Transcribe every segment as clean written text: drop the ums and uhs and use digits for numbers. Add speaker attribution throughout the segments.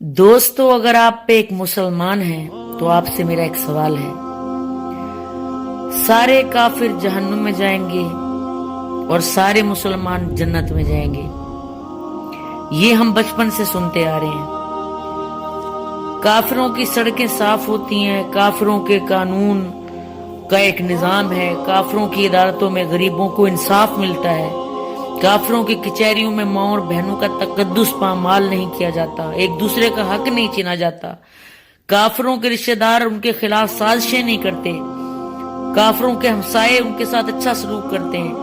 Speaker 1: दोस्तों, अगर आप एक मुसलमान हैं तो आपसे मेरा एक सवाल है। सारे काफिर जहन्नुम में जाएंगे और सारे मुसलमान जन्नत में जाएंगे, ये हम बचपन से सुनते आ रहे हैं। काफिरों की सड़कें साफ होती हैं, काफिरों के कानून का एक निजाम है, काफिरों की अदालतों में गरीबों को इंसाफ मिलता है, काफिरों की कचहरियों में माँ और बहनों का तकद्दुस पामाल नहीं किया जाता, एक दूसरे का हक नहीं छीना जाता, काफिरों के रिश्तेदार उनके खिलाफ साजिशें नहीं करते, काफिरों के हमसाये उनके साथ अच्छा सलूक करते हैं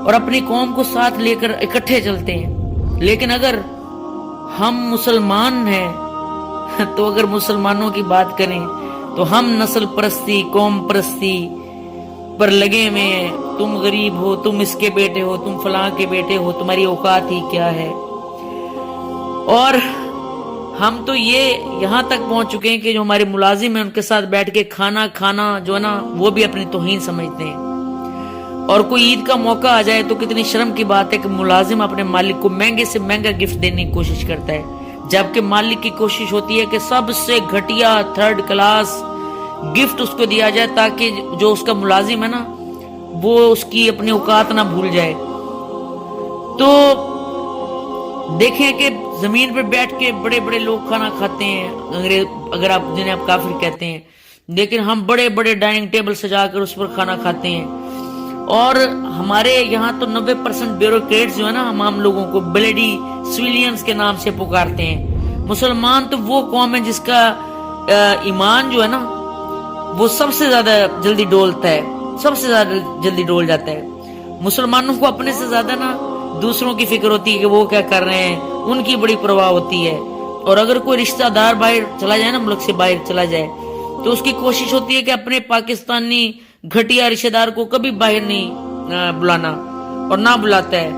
Speaker 1: और अपनी कौम को साथ लेकर इकट्ठे चलते हैं। लेकिन अगर हम मुसलमान हैं तो अगर मुसलमानों की बात करें तो हम नस्ल परस्ती, कौम परस्ती पर लगे हुए हैं। तुम गरीब हो, तुम इसके बेटे हो, तुम फलां के बेटे हो, तुम्हारी औकात ही क्या है। और हम तो ये यहाँ तक पहुंच चुके हैं कि जो हमारे मुलाजिम हैं उनके साथ बैठ के खाना जो है ना, वो भी अपनी तौहीन समझते हैं। और कोई ईद का मौका आ जाए तो कितनी शर्म की बात है कि मुलाजिम अपने मालिक को महंगे से महंगा गिफ्ट देने की कोशिश करता है, जबकि मालिक की कोशिश होती है कि सबसे घटिया 3rd क्लास गिफ्ट उसको दिया जाए ताकि जो उसका मुलाजिम है ना, वो उसकी अपनी औकात ना भूल जाए। तो देखें कि जमीन पर बैठ के बड़े बड़े लोग खाना खाते हैं, अंग्रेज अगर आप जिन्हें आप काफिर कहते हैं, लेकिन हम बड़े बड़े डाइनिंग टेबल सजाकर उस पर खाना खाते हैं। और हमारे यहाँ तो 90% ब्यूरोक्रेट्स जो है ना, हम लोगों को ब्लेडी सिविलियंस के नाम से पुकारते हैं। मुसलमान तो वो कौम है जिसका ईमान जो है ना, वो सबसे ज्यादा जल्दी डोलता है, सबसे ज्यादा जल्दी डोल जाता है। मुसलमानों को अपने से ज्यादा ना दूसरों की फिक्र होती है कि वो क्या कर रहे हैं, उनकी बड़ी परवाह होती है। और अगर कोई रिश्तेदार बाहर चला जाए ना, मुल्क से बाहर चला जाए, तो उसकी कोशिश होती है कि अपने पाकिस्तानी घटिया रिश्तेदार को कभी बाहर नहीं बुलाना, और ना बुलाता है।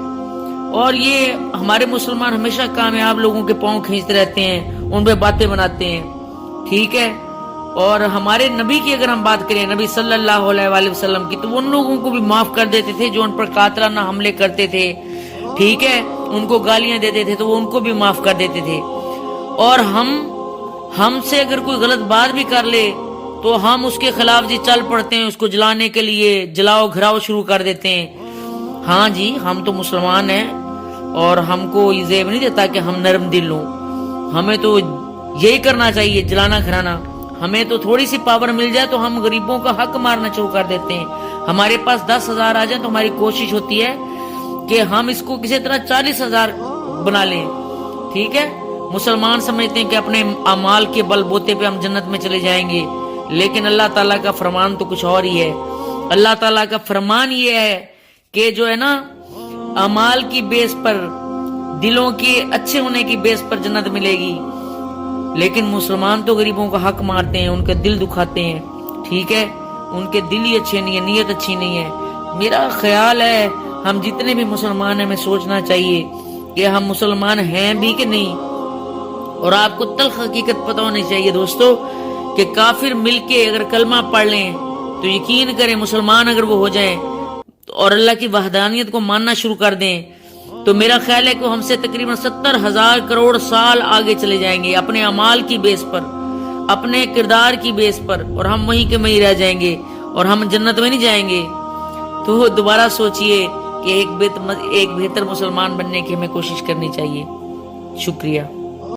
Speaker 1: और ये हमारे मुसलमान हमेशा कामयाब लोगों के पांव खींचते रहते हैं, उन पे बातें बनाते हैं, ठीक है। और हमारे नबी की अगर हम बात करें, नबी सल्लल्लाहु अलैहि वसल्लम की, तो उन लोगों को भी माफ कर देते थे जो उन पर कातलाना हमले करते थे, ठीक है, उनको गालियां देते थे तो वो उनको भी माफ कर देते थे। और हमसे अगर कोई गलत बात भी कर ले तो हम उसके खिलाफ जी चल पड़ते हैं, उसको जलाने के लिए जलाओ घराओ शुरू कर देते हैं। हाँ जी, हम तो मुसलमान हैं और हमको ये जेब नहीं देता कि हम नरम दिल हों, हमें तो यही करना चाहिए, जलाना घराना। हमें तो थोड़ी सी पावर मिल जाए तो हम गरीबों का हक मारना शुरू कर देते हैं। हमारे पास 10,000 आ जाए तो हमारी कोशिश होती है कि हम इसको किसी तरह 40,000 बना लें, ठीक है। मुसलमान समझते हैं कि अपने अमाल के बलबूते पे हम जन्नत में चले जाएंगे, लेकिन अल्लाह ताला का फरमान तो कुछ और ही है। अल्लाह ताला का फरमान ये है कि जो है ना, अमाल की बेस पर, दिलों के अच्छे होने की बेस पर जन्नत मिलेगी। लेकिन मुसलमान तो गरीबों का हक मारते हैं, उनका दिल दुखाते हैं, ठीक है, उनके दिल ही अच्छे नहीं है, नीयत अच्छी नहीं है। मेरा ख्याल है हम जितने भी मुसलमान हैं, हमें सोचना चाहिए कि हम मुसलमान हैं भी कि नहीं। और आपको तल्ख हकीकत पता होनी चाहिए दोस्तों कि काफिर मिलके अगर कलमा पढ़ लें तो यकीन करें, मुसलमान अगर वो हो जाएं और अल्लाह की वहदानियत को मानना शुरू कर दें, तो मेरा ख्याल है कि हमसे तकरीबन 70,000 करोड़ साल आगे चले जाएंगे अपने अमाल की बेस पर, अपने किरदार की बेस पर, और हम वहीं के वहीं रह जाएंगे और हम जन्नत में नहीं जाएंगे। तो दोबारा सोचिए कि एक बेहतर मुसलमान बनने की हमें कोशिश करनी चाहिए। शुक्रिया।